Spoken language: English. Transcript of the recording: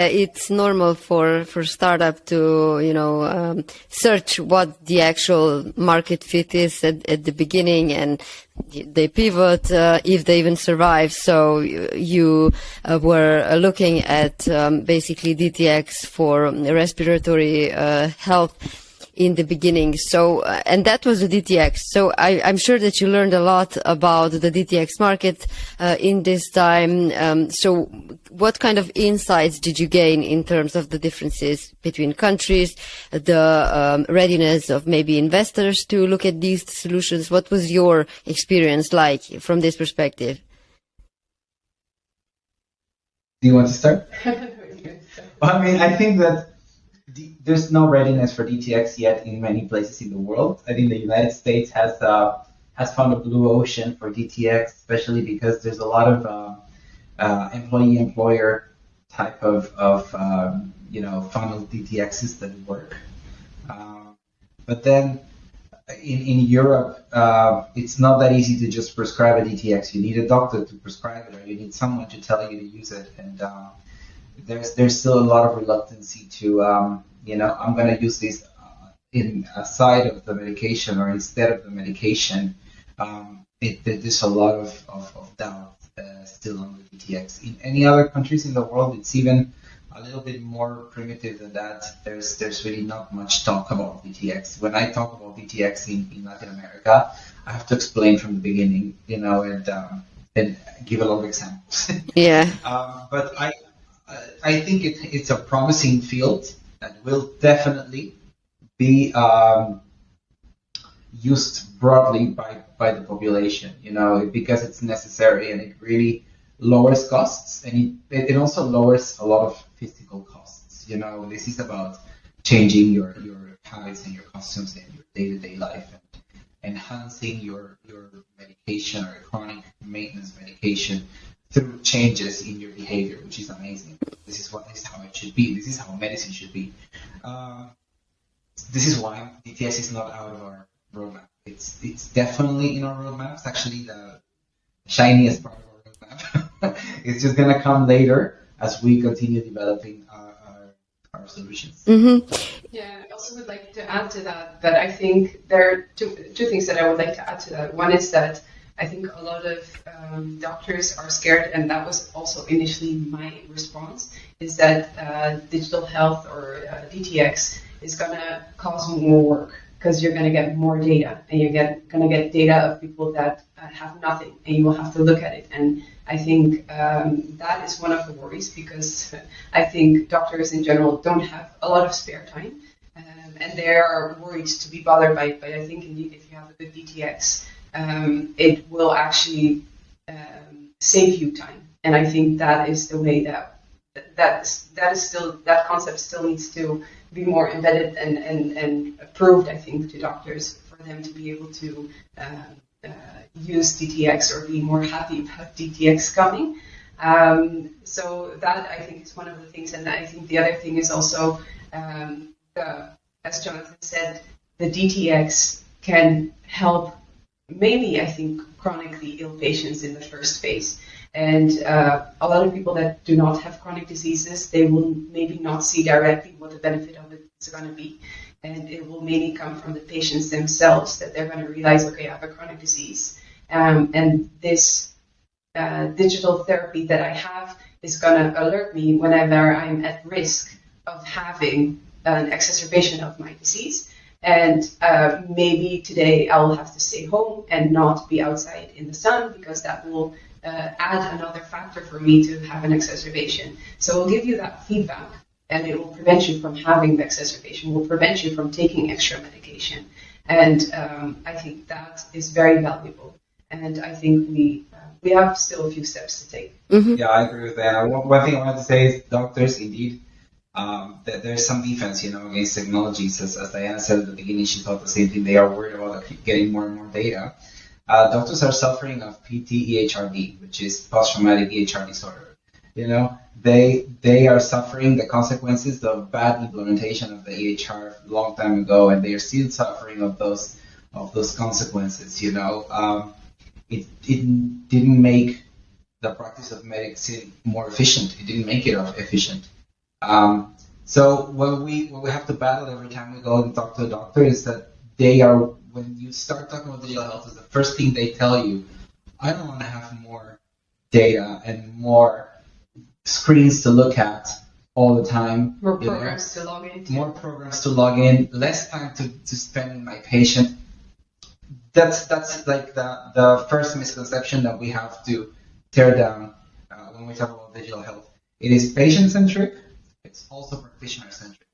It's normal for startup to, search what the actual market fit is at the beginning, and they pivot if they even survive. So you were looking at basically DTX for respiratory health in the beginning. So, and that was the DTX. So I'm sure that you learned a lot about the DTX market in this time. So what kind of insights did you gain in terms of the differences between countries, the readiness of maybe investors to look at these solutions? What was your experience like from this perspective? Do you want to start? I mean, I think that there's no readiness for DTX yet in many places in the world. I think the United States has found a blue ocean for DTX, especially because there's a lot of employee-employer type of funnel DTXs that work. But then in Europe, it's not that easy to just prescribe a DTX. You need a doctor to prescribe it, or you need someone to tell you to use it, and there's still a lot of reluctancy to, I'm going to use this aside of the medication or instead of the medication. There's a lot of doubt still on the DTX. In any other countries in the world, it's even a little bit more primitive than that. There's really not much talk about DTX. When I talk about DTX in Latin America, I have to explain from the beginning, and give a lot of examples. Yeah. But I think it's a promising field that will definitely be used broadly by the population, because it's necessary, and it really lowers costs, and it also lowers a lot of physical costs. This is about changing your habits and your customs and your day-to-day life, and enhancing your medication or chronic maintenance medication through changes in your behavior, which is amazing. This is how it should be. This is how medicine should be. This is why DTS is not out of our roadmap. It's definitely in our roadmap. It's actually the shiniest part of our roadmap. It's just gonna come later as we continue developing our solutions. Mm-hmm. Yeah, I also would like to add to that I think there are two things that I would like to add to that. One is that I think a lot of doctors are scared, and that was also initially my response, is that digital health or DTX is going to cause more work because you're going to get more data, and you're going to get data of people that have nothing, and you will have to look at it. And I think that is one of the worries, because I think doctors in general don't have a lot of spare time, and they are worried to be bothered by it. But I think indeed, if you have a good DTX, it will actually save you time, and I think that is the way that concept still needs to be more embedded and approved, I think, to doctors, for them to be able to use DTX or be more happy about DTX coming. So that, I think, is one of the things, and I think the other thing is also, as Jhonathan said, the DTX can help mainly, I think, chronically ill patients in the first phase. And a lot of people that do not have chronic diseases, they will maybe not see directly what the benefit of it is going to be. And it will mainly come from the patients themselves, that they're going to realize, okay, I have a chronic disease. And this digital therapy that I have is going to alert me whenever I'm at risk of having an exacerbation of my disease. And maybe today I will have to stay home and not be outside in the sun, because that will add another factor for me to have an exacerbation. So it will give you that feedback, and it will prevent you from having the exacerbation, will prevent you from taking extra medication. And I think that is very valuable. And I think we have still a few steps to take. Mm-hmm. Yeah, I agree with that. One thing I wanted to say is doctors, indeed, there's some defense, against technologies. As Diana said at the beginning, she thought the same thing. They are worried about getting more and more data. Doctors are suffering of PT-EHRD, which is post-traumatic EHR disorder. They are suffering the consequences of bad implementation of the EHR a long time ago, and they are still suffering of those consequences. It didn't make the practice of medicine more efficient. It didn't make it efficient. So what we have to battle every time we go and talk to a doctor is that they are, when you start talking about digital health, is the first thing they tell you, I don't want to have more data and more screens to look at all the time. More programs to log into. More programs to log in, less time to spend with my patient. That's like the first misconception that we have to tear down when we talk about digital health. It is patient-centric. It's also practitioner-centric.